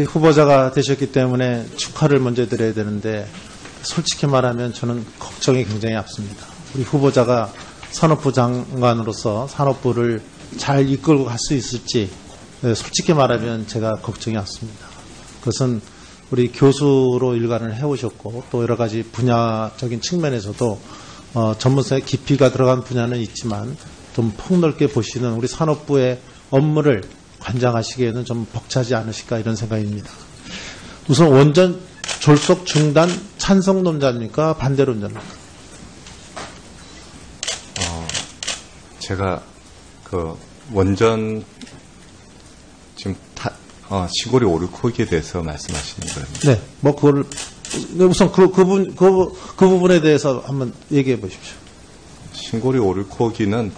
후보자가 되셨기 때문에 축하를 먼저 드려야 되는데 솔직히 말하면 저는 걱정이 굉장히 앞섭니다. 우리 후보자가 산업부 장관으로서 산업부를 잘 이끌고 갈 수 있을지 솔직히 말하면 제가 걱정이 앞섭니다. 그것은 우리 교수로 일관을 해오셨고 또 여러 가지 분야적인 측면에서도 전문성의 깊이가 들어간 분야는 있지만 좀 폭넓게 보시는 우리 산업부의 업무를 관장하시기에는 좀 벅차지 않으실까 이런 생각입니다. 우선 원전 졸속 중단 찬성론자입니까? 반대론자입니까? 제가 그 원전 지금 시골이 오르코기에 대해서 말씀하시는 거예요. 네, 뭐 그걸 우선 그 부분에 대해서 한번 얘기해 보십시오. 신고리 오르코기는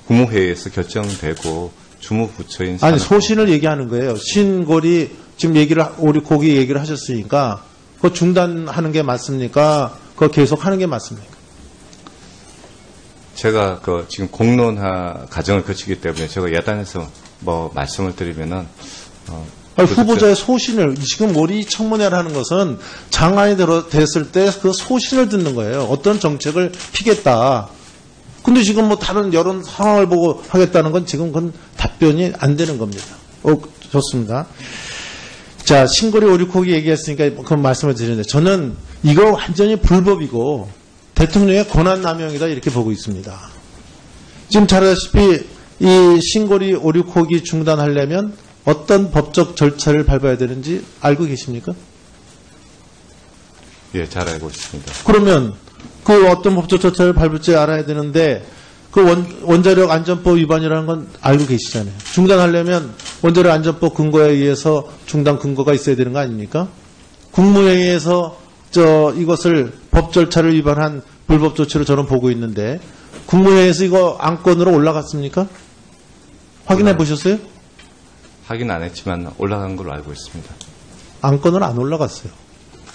국무회의에서 결정되고 주무부처인 아니 소신을 얘기하는 거예요. 신고리 지금 오르코기 얘기를 하셨으니까 그거 중단하는 게 맞습니까? 그거 계속 하는 게 맞습니까? 제가 지금 공론화 과정을 거치기 때문에 제가 야당에서 뭐 말씀을 드리면은 후보자의 소신을 지금 우리 청문회를 하는 것은 장관이 됐을 때 그 소신을 듣는 거예요. 어떤 정책을 피겠다. 근데 지금 뭐 다른 여론 상황을 보고 하겠다는 건 지금 그건 답변이 안 되는 겁니다. 좋습니다. 자, 신고리 오리코기 얘기했으니까 그 말씀을 드리는데 저는 이거 완전히 불법이고 대통령의 권한남용이다 이렇게 보고 있습니다. 지금 잘 아시다시피 이 신고리 오리코기 중단하려면 어떤 법적 절차를 밟아야 되는지 알고 계십니까? 예, 잘 알고 있습니다. 그러면 그 어떤 법적 절차를 밟을지 알아야 되는데 그 원자력 안전법 위반이라는 건 알고 계시잖아요. 중단하려면 원자력 안전법 근거에 의해서 중단 근거가 있어야 되는 거 아닙니까? 국무회의에서 이것을 법 절차를 위반한 불법 조치로 저는 보고 있는데 국무회의에서 이거 안건으로 올라갔습니까? 확인해 보셨어요? 확인 안 했지만 올라간 걸로 알고 있습니다. 안건으로 안 올라갔어요.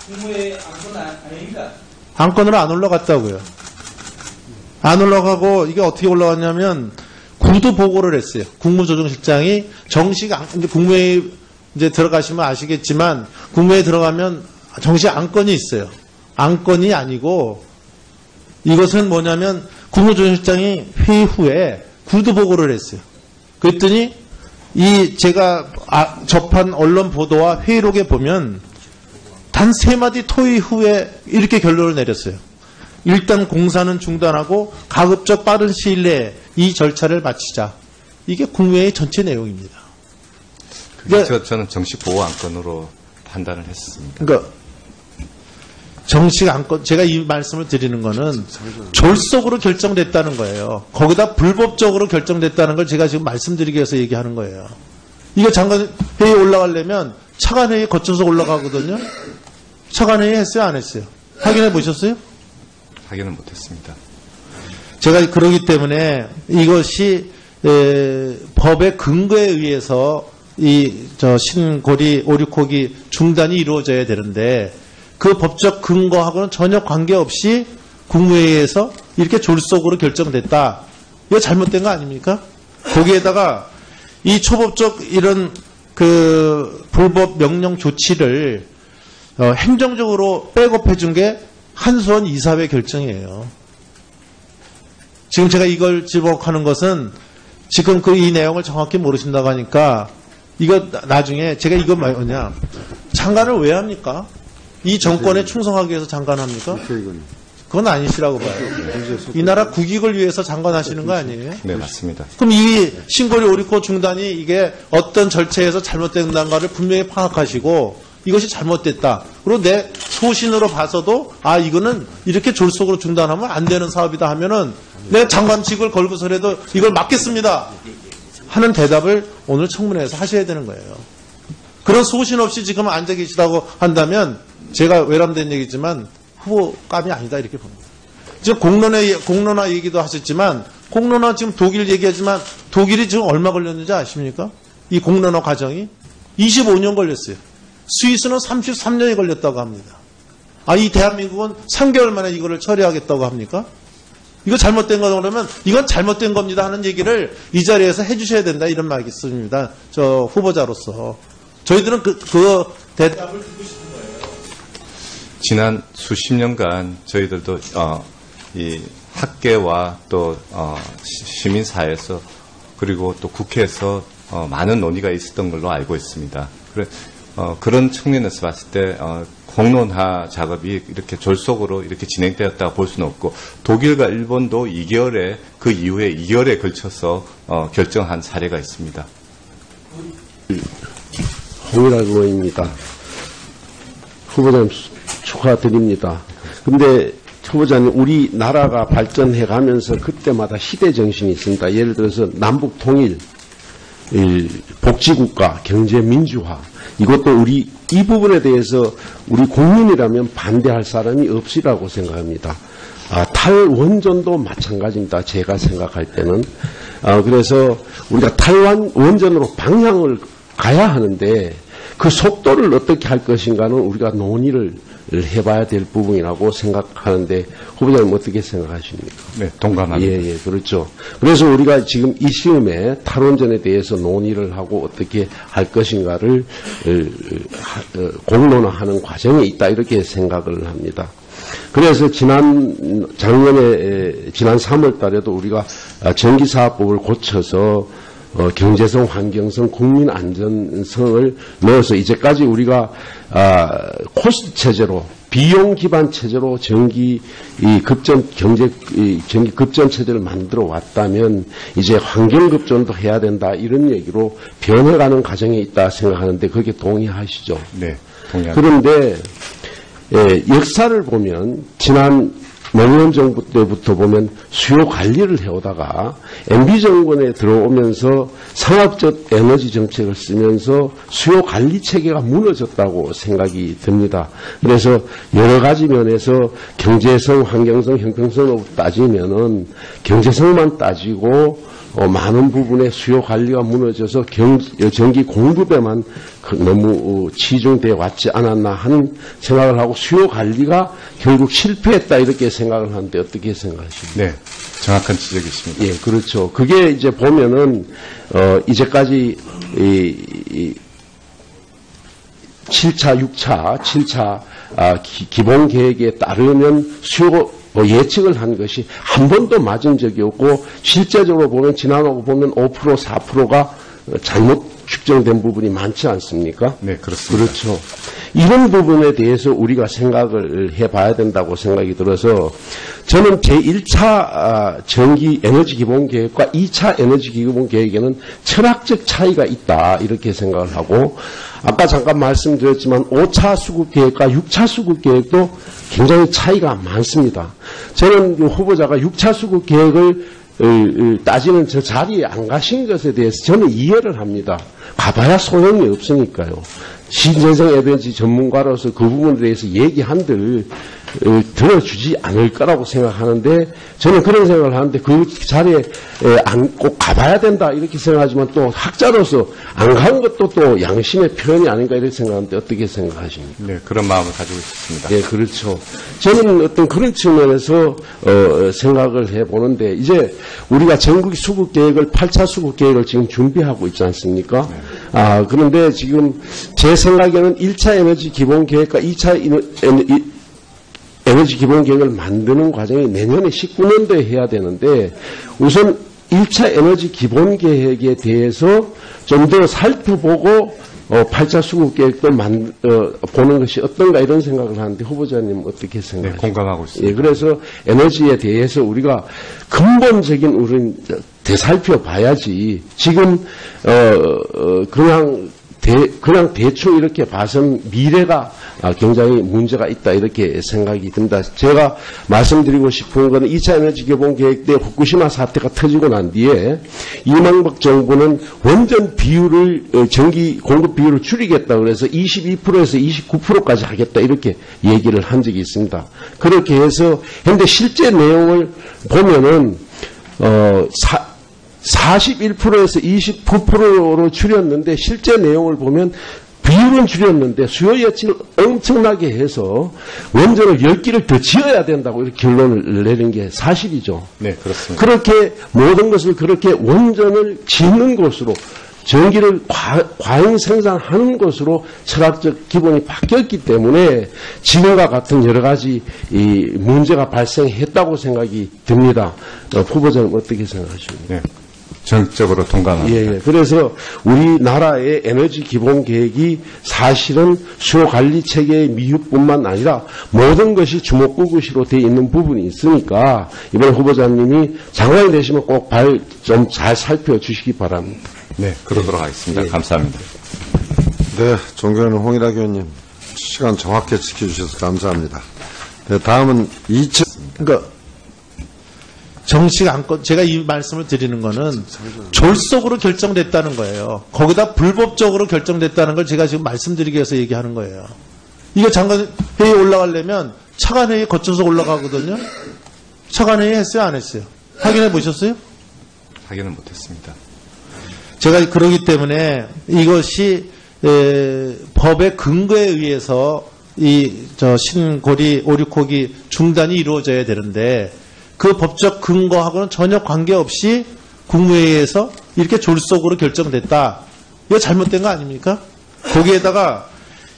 국무회의 안건 아닙니다. 안건으로 안 올라갔다고요. 안 올라가고 이게 어떻게 올라갔냐면 구두 보고를 했어요. 국무조정실장이 정식 국무회의 이제 들어가시면 아시겠지만 국무회의 들어가면 정식 안건이 있어요. 안건이 아니고 이것은 뭐냐면 국무조정실장이 회의 후에 구두 보고를 했어요. 그랬더니 제가 접한 언론 보도와 회의록에 보면 단 3마디 토의 후에 이렇게 결론을 내렸어요. 일단 공사는 중단하고 가급적 빠른 시일 내에 이 절차를 마치자. 이게 국무회의 전체 내용입니다. 그러니까 저는 정식 보호 안건으로 판단을 했습니다. 그러니까 정식 안건, 제가 이 말씀을 드리는 거는 졸속으로 결정됐다는 거예요. 거기다 불법적으로 결정됐다는 걸 제가 지금 말씀드리기 위해서 얘기하는 거예요. 이거 장관 회의에 올라가려면 차관회의 거쳐서 올라가거든요. 차관회의 했어요, 안 했어요? 확인해 보셨어요? 확인은 못했습니다. 제가 그러기 때문에 이것이 법의 근거에 의해서 신고리 오리코기 중단이 이루어져야 되는데 그 법적 근거하고는 전혀 관계없이 국무회의에서 이렇게 졸속으로 결정됐다. 이거 잘못된 거 아닙니까? 거기에다가 이 초법적 이런 불법 명령 조치를 행정적으로 백업해 준 게 한수원 이사회 결정이에요. 지금 제가 이걸 지목하는 것은 지금 이 내용을 정확히 모르신다고 하니까 이거 나중에 제가 이거 뭐냐 장관을 왜 합니까? 이 정권에 충성하기 위해서 장관합니까? 그건 아니시라고 봐요. 이 나라 국익을 위해서 장관하시는 거 아니에요? 네, 맞습니다. 그럼 이 신고리 오리코 중단이 이게 어떤 절차에서 잘못된다는가를 분명히 파악하시고 이것이 잘못됐다. 그리고 내 소신으로 봐서도 이거는 이렇게 졸속으로 중단하면 안 되는 사업이다 하면은 내 장관직을 걸고서라도 이걸 막겠습니다 하는 대답을 오늘 청문회에서 하셔야 되는 거예요. 그런 소신 없이 지금 앉아 계시다고 한다면 제가 외람된 얘기지만 후보감이 아니다 이렇게 봅니다. 지금 공론화 얘기도 하셨지만 공론화 지금 독일 얘기하지만 독일이 지금 얼마 걸렸는지 아십니까? 이 공론화 과정이 25년 걸렸어요. 스위스는 33년이 걸렸다고 합니다. 이 대한민국은 3개월 만에 이거를 처리하겠다고 합니까? 이거 잘못된 거다 그러면 이건 잘못된 겁니다 하는 얘기를 이 자리에서 해주셔야 된다 이런 말씀입니다. 저 후보자로서 저희들은 그 대답을 듣고 싶은 거예요. 지난 수십 년간 저희들도 이 학계와 또 시민사회에서 그리고 또 국회에서 많은 논의가 있었던 걸로 알고 있습니다. 그런 측면에서 봤을 때 공론화 작업이 이렇게 졸속으로 이렇게 진행되었다고 볼 수는 없고 독일과 일본도 2개월에 그 이후에 2개월에 걸쳐서 결정한 사례가 있습니다. 홍일학 의원입니다. 후보자님 축하드립니다. 근데 후보자님 우리나라가 발전해 가면서 그때마다 시대 정신이 있습니다. 예를 들어서 남북 통일, 복지국가, 경제 민주화 이것도 우리 이 부분에 대해서 우리 국민이라면 반대할 사람이 없으라고 생각합니다. 탈원전도 마찬가지입니다. 제가 생각할 때는. 그래서 우리가 탈원전으로 방향을 가야 하는데 그 속도를 어떻게 할 것인가는 우리가 논의를 해봐야 될 부분이라고 생각하는데 후보자님 어떻게 생각하십니까? 네, 동감합니다. 예, 그렇죠. 그래서 우리가 지금 이 시험에 탈원전에 대해서 논의를 하고 어떻게 할 것인가를 공론화하는 과정에 있다 이렇게 생각을 합니다. 그래서 지난 3월 달에도 우리가 전기사업법을 고쳐서 경제성, 환경성, 국민 안전성을 넣어서 이제까지 우리가 코스트 체제로 비용 기반 체제로 전기 급전 체제를 만들어 왔다면 이제 환경 급전도 해야 된다 이런 얘기로 변해가는 과정에 있다 생각하는데 거기에 동의하시죠? 네, 동의합니다. 그런데 역사를 보면 지난 노무현 정부 때부터 보면 수요 관리를 해오다가 MB 정권에 들어오면서 상업적 에너지 정책을 쓰면서 수요 관리 체계가 무너졌다고 생각이 듭니다. 그래서 여러 가지 면에서 경제성, 환경성, 형평성으로 따지면은 경제성만 따지고 많은 부분에 수요 관리가 무너져서 전기 공급에만 너무 치중되어 왔지 않았나 하는 생각을 하고 수요 관리가 결국 실패했다 이렇게 생각을 하는데 어떻게 생각하십니까? 네, 정확한 지적이십니다. 예, 그렇죠. 그게 이제 보면은 이제까지 7차, 7차 기본 계획에 따르면 수요 예측을 한 것이 한 번도 맞은 적이 없고 실제적으로 보면 지나가고 보면 5%, 4%가 잘못 측정된 부분이 많지 않습니까? 네, 그렇습니다. 그렇죠. 이런 부분에 대해서 우리가 생각을 해봐야 된다고 생각이 들어서 저는 제1차 전기 에너지 기본 계획과 2차 에너지 기본 계획에는 철학적 차이가 있다 이렇게 생각을 하고 아까 잠깐 말씀드렸지만 5차 수급 계획과 6차 수급 계획도 굉장히 차이가 많습니다. 저는 후보자가 6차 수급 계획을 따지는 저 자리에 안 가신 것에 대해서 저는 이해를 합니다. 가봐야 소용이 없으니까요. 신재생 에너지 전문가로서 그 부분에 대해서 얘기한들 들어주지 않을 거라고 생각하는데 저는 그런 생각을 하는데 그 자리에 꼭 가봐야 된다 이렇게 생각하지만 또 학자로서 안 간 것도 또 양심의 표현이 아닌가 이렇게 생각하는데 어떻게 생각하십니까? 네, 그런 마음을 가지고 있습니다. 네, 그렇죠. 저는 어떤 그런 측면에서 생각을 해보는데 이제 우리가 전국 수급 계획을 8차 수급 계획을 지금 준비하고 있지 않습니까? 네. 그런데 지금 제 생각에는 1차 에너지 기본 계획과 2차 에너지 기본 계획을 만드는 과정이 내년에 19년도에 해야 되는데 우선 1차 에너지 기본 계획에 대해서 좀 더 살펴보고 8차 수급 계획도 보는 것이 어떤가 이런 생각을 하는데 후보자님 어떻게 생각하십니까? 네, 공감하고 있습니다. 예, 그래서 에너지에 대해서 우리가 근본적인 우리는 되살펴 봐야지 지금 그냥 대충 이렇게 봐선 미래가 굉장히 문제가 있다 이렇게 생각이 듭니다. 제가 말씀드리고 싶은 것은 2차 에너지 기본 계획 때 후쿠시마 사태가 터지고 난 뒤에 이명박 정부는 원전 비율을 전기 공급 비율을 줄이겠다 그래서 22%에서 29%까지 하겠다 이렇게 얘기를 한 적이 있습니다. 그렇게 해서 근데 실제 내용을 보면은 41%에서 29%로 줄였는데 실제 내용을 보면 비율은 줄였는데 수요 예측을 엄청나게 해서 원전을 10기를 더 지어야 된다고 이렇게 결론을 내린 게 사실이죠. 네, 그렇습니다. 그렇게 모든 것을 그렇게 원전을 짓는 것으로 전기를 과잉 생산하는 것으로 철학적 기본이 바뀌었기 때문에 지금과 같은 여러 가지 이 문제가 발생했다고 생각이 듭니다. 후보자는 어떻게 생각하십니까? 네, 전적으로 동감합니다. 예. 그래서 우리나라의 에너지 기본 계획이 사실은 수요 관리 체계의 미흡뿐만 아니라 모든 것이 주먹구구시로 되어 있는 부분이 있으니까 이번 후보자님이 장관이 되시면 꼭 좀 잘 살펴주시기 바랍니다. 네, 그러도록 하겠습니다. 예. 감사합니다. 네, 존경하는 홍일학 의원님, 시간 정확히 지켜주셔서 감사합니다. 네, 다음은 그러니까 정식 안건 제가 이 말씀을 드리는 거는 졸속으로 결정됐다는 거예요. 거기다 불법적으로 결정됐다는 걸 제가 지금 말씀드리기 위해서 얘기하는 거예요. 이거 장관 회의 올라가려면 차관 회의 거쳐서 올라가거든요. 차관 회의 했어요, 안 했어요? 확인해 보셨어요? 확인은 못했습니다. 제가 그러기 때문에 이것이 법의 근거에 의해서 신고리 오륙호기 중단이 이루어져야 되는데 그 법적 근거하고는 전혀 관계없이 국무회의에서 이렇게 졸속으로 결정됐다. 이거 잘못된 거 아닙니까? 거기에다가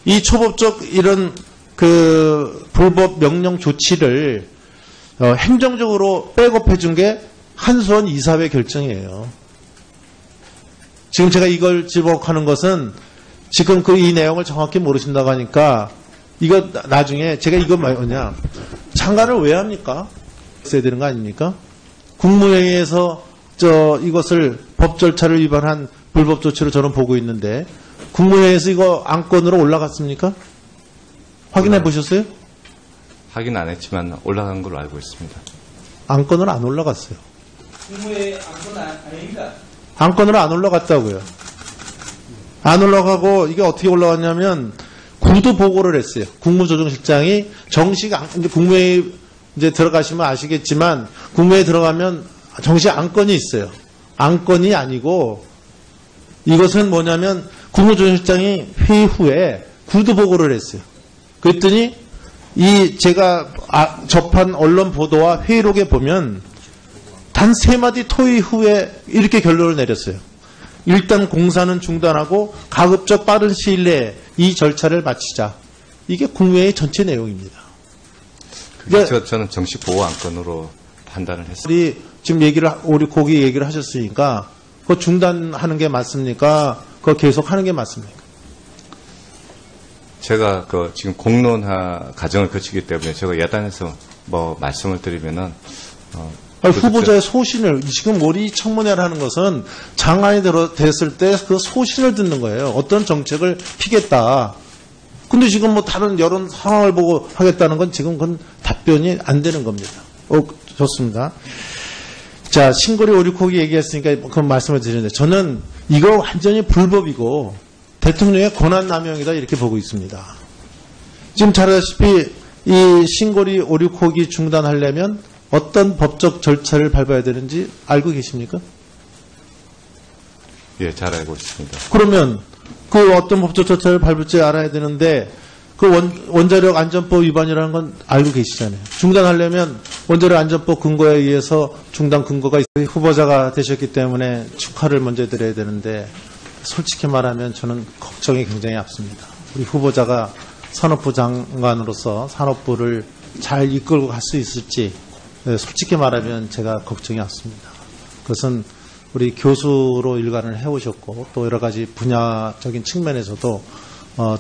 이 초법적 이런 그 불법 명령 조치를 행정적으로 백업해 준 게 한수원 이사회 결정이에요. 지금 제가 이걸 지목하는 것은 지금 이 내용을 정확히 모르신다고 하니까 이거 나중에 제가 이거 뭐냐 장관을 왜 합니까? 있어야 되는 거 아닙니까? 국무회의에서 이것을 법 절차를 위반한 불법 조치로 저는 보고 있는데 국무회의에서 이거 안건으로 올라갔습니까? 확인해 보셨어요? 확인 안 했지만 올라간 걸로 알고 있습니다. 안건으로 안 올라갔어요. 국무회의 안건 아닙니다. 안건으로 안 올라갔다고요. 안 올라가고 이게 어떻게 올라갔냐면 구두 보고를 했어요. 국무조정실장이 정식 이제 국무회의 이제 들어가시면 아시겠지만 국무회의 들어가면 정식 안건이 있어요. 안건이 아니고 이것은 뭐냐면 국무조정실장이 회의 후에 구두 보고를 했어요. 그랬더니 제가 접한 언론 보도와 회의록에 보면 단 3마디 토의 후에 이렇게 결론을 내렸어요. 일단 공사는 중단하고 가급적 빠른 시일 내에 이 절차를 마치자. 이게 국무회의 전체 내용입니다. 그게 저는 정식 보호 안건으로 판단을 했습니다. 우리 지금 오륙호기 얘기를 하셨으니까 그거 중단하는 게 맞습니까? 그거 계속 하는 게 맞습니까? 제가 지금 공론화 과정을 거치기 때문에 제가 야단에서 말씀을 드리면은 후보자의 소신을 지금 우리 청문회를 하는 것은 장관이 됐을 때 그 소신을 듣는 거예요. 어떤 정책을 피겠다. 근데 지금 다른 여론 상황을 보고 하겠다는 건 지금 그건 답변이 안 되는 겁니다. 좋습니다. 자, 신고리 오륙호기 얘기했으니까 그 말씀을 드리는데 저는 이거 완전히 불법이고 대통령의 권한남용이다 이렇게 보고 있습니다. 지금 잘 아시다시피 이 신고리 오륙호기 중단하려면 어떤 법적 절차를 밟아야 되는지 알고 계십니까? 예, 잘 알고 있습니다. 그러면 그 어떤 법적 절차를 밟을지 알아야 되는데 그 원자력 안전법 위반이라는 건 알고 계시잖아요. 중단하려면 원자력 안전법 근거에 의해서 중단 근거가 있어요. 후보자가 되셨기 때문에 축하를 먼저 드려야 되는데 솔직히 말하면 저는 걱정이 굉장히 앞섭니다. 우리 후보자가 산업부 장관으로서 산업부를 잘 이끌고 갈 수 있을지 솔직히 말하면 제가 걱정이 앞섭니다. 그것은 우리 교수로 일관을 해오셨고 또 여러 가지 분야적인 측면에서도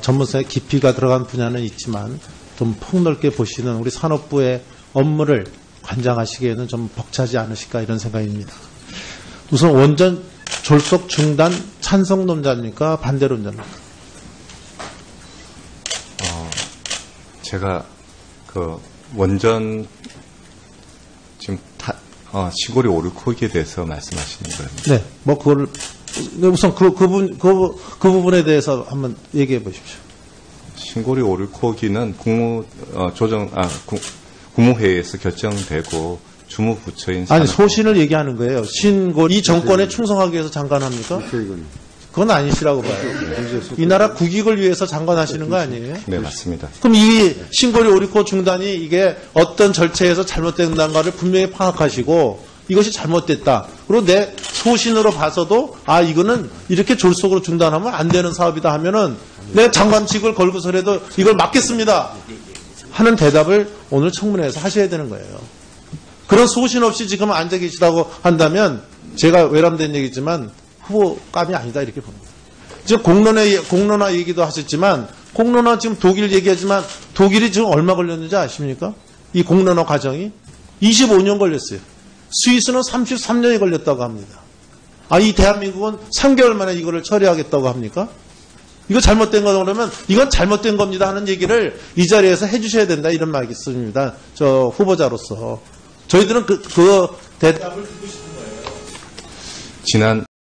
전문성의 깊이가 들어간 분야는 있지만 좀 폭넓게 보시는 우리 산업부의 업무를 관장하시기에는 좀 벅차지 않으실까 이런 생각입니다. 우선 원전 졸속 중단 찬성론자입니까? 반대론자입니까? 제가 원전 지금 시골이 오륙호기에 대해서 말씀하시는 거예요. 네, 그거를 우선 그 부분에 대해서 한번 얘기해 보십시오. 신고리 오륙호기는 국무회의에서 결정되고 주무부처인 아니 소신을 얘기하는 거예요. 이 정권에 충성하기 위해서 장관합니까? 그건 아니시라고 봐요. 이 나라 국익을 위해서 장관하시는 거 아니에요? 네, 맞습니다. 그럼 이 신고리 오리코 중단이 이게 어떤 절차에서 잘못된다는 분명히 파악하시고 이것이 잘못됐다. 그리고 내 소신으로 봐서도 아 이거는 이렇게 졸속으로 중단하면 안 되는 사업이다 하면은 내 장관직을 걸고서라도 이걸 막겠습니다 하는 대답을 오늘 청문회에서 하셔야 되는 거예요. 그런 소신 없이 지금 앉아 계시다고 한다면 제가 외람된 얘기지만 후보감이 아니다 이렇게 봅니다. 지금 공론화 얘기도 하셨지만 공론화 지금 독일 얘기하지만 독일이 지금 얼마 걸렸는지 아십니까? 이 공론화 과정이 25년 걸렸어요. 스위스는 33년이 걸렸다고 합니다. 아, 이 대한민국은 3개월 만에 이거를 처리하겠다고 합니까? 이거 잘못된 거다 그러면 이건 잘못된 겁니다 하는 얘기를 이 자리에서 해주셔야 된다 이런 말씀입니다. 저 후보자로서 저희들은 그 대답을 듣고 싶은 거예요. 지난